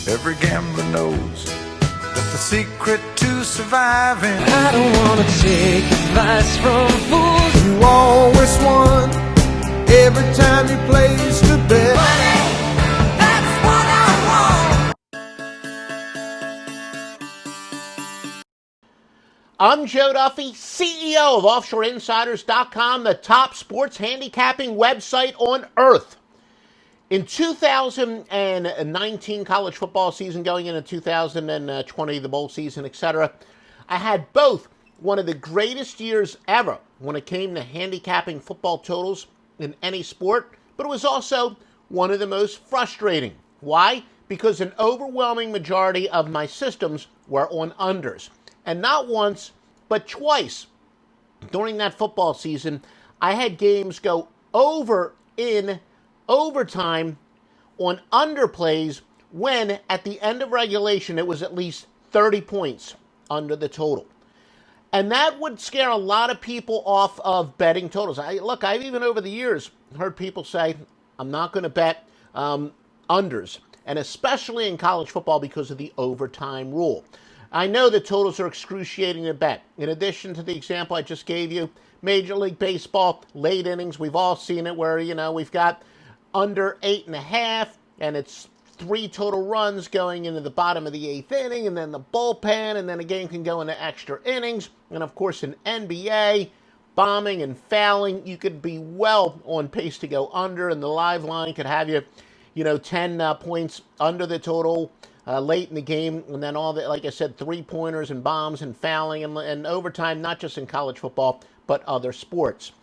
Every gambler knows that the secret to surviving. I don't want to take advice from fools. You always won every time you placed a bet. That's what I want. I'm Joe Duffy, CEO of OffshoreInsiders.com, the top sports handicapping website on earth. In 2019 college football season, going into 2020, the bowl season, etc., I had both one of the greatest years ever when it came to handicapping football totals in any sport, but it was also one of the most frustrating. Why? Because an overwhelming majority of my systems were on unders. And not once, but twice during that football season, I had games go over in overtime on underplays when at the end of regulation it was at least 30 points under the total. And that would scare a lot of people off of betting totals. I've even over the years heard people say, I'm not going to bet unders, and especially in college football because of the overtime rule. I know the totals are excruciating to bet. In addition to the example I just gave you, Major League Baseball, late innings, we've all seen it where, we've got under 8.5, and it's 3 total runs going into the bottom of the 8th inning, and then the bullpen, and then a game can go into extra innings. And of course, in NBA, bombing and fouling, you could be well on pace to go under, and the live line could have you, 10 points under the total late in the game, and then all the, like I said, 3-pointers and bombs and fouling and overtime, not just in college football, but other sports.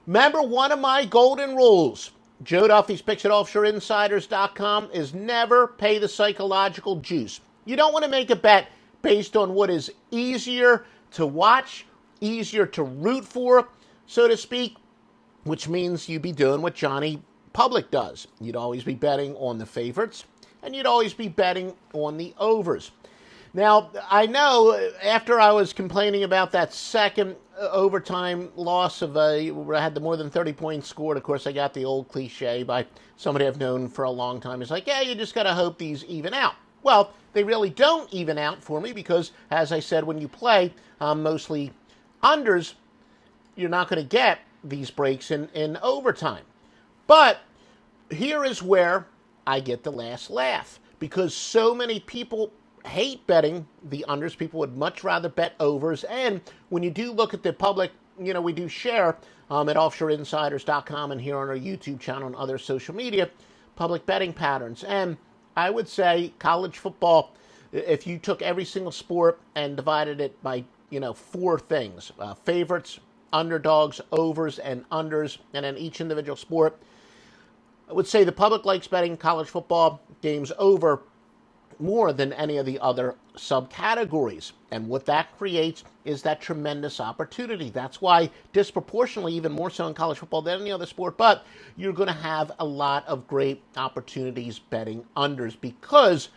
Remember, one of my golden rules, Joe Duffy's picks at OffshoreInsiders.com, is never pay the psychological juice. You don't want to make a bet based on what is easier to watch, easier to root for, so to speak, which means you'd be doing what Johnny Public does. You'd always be betting on the favorites, and you'd always be betting on the overs. Now, I know after I was complaining about that second overtime loss of where I had the more than 30 points scored, of course, I got the old cliche by somebody I've known for a long time. It's like, yeah, you just got to hope these even out. Well, they really don't even out for me because, as I said, when you play mostly unders, you're not going to get these breaks in overtime. But here is where I get the last laugh, because so many people hate betting the unders. People would much rather bet overs. And when you do look at the public, we do share at offshoreinsiders.com and here on our YouTube channel and other social media, public betting patterns. And I would say college football, if you took every single sport and divided it by, 4 things, favorites, underdogs, overs, and unders, and then each individual sport, I would say the public likes betting college football games over more than any of the other subcategories. And what that creates is that tremendous opportunity. That's why disproportionately, even more so in college football than any other sport, but you're going to have a lot of great opportunities betting unders because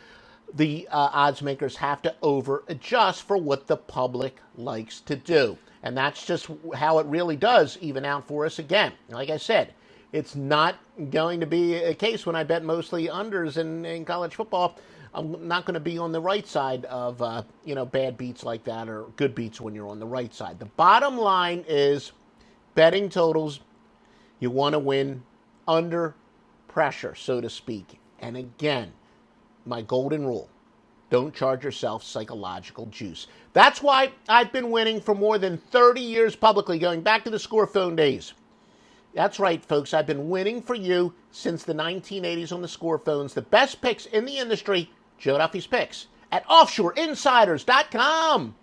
the odds makers have to over adjust for what the public likes to do. And that's just how it really does even out for us again. Like I said, it's not going to be a case when I bet mostly unders in college football. I'm not going to be on the right side of, bad beats like that or good beats when you're on the right side. The bottom line is betting totals, you want to win under pressure, so to speak. And again, my golden rule, don't charge yourself psychological juice. That's why I've been winning for more than 30 years publicly, going back to the scorephone days. That's right, folks. I've been winning for you since the 1980s on the scorephones. The best picks in the industry, Joe Duffy's picks at OffshoreInsiders.com.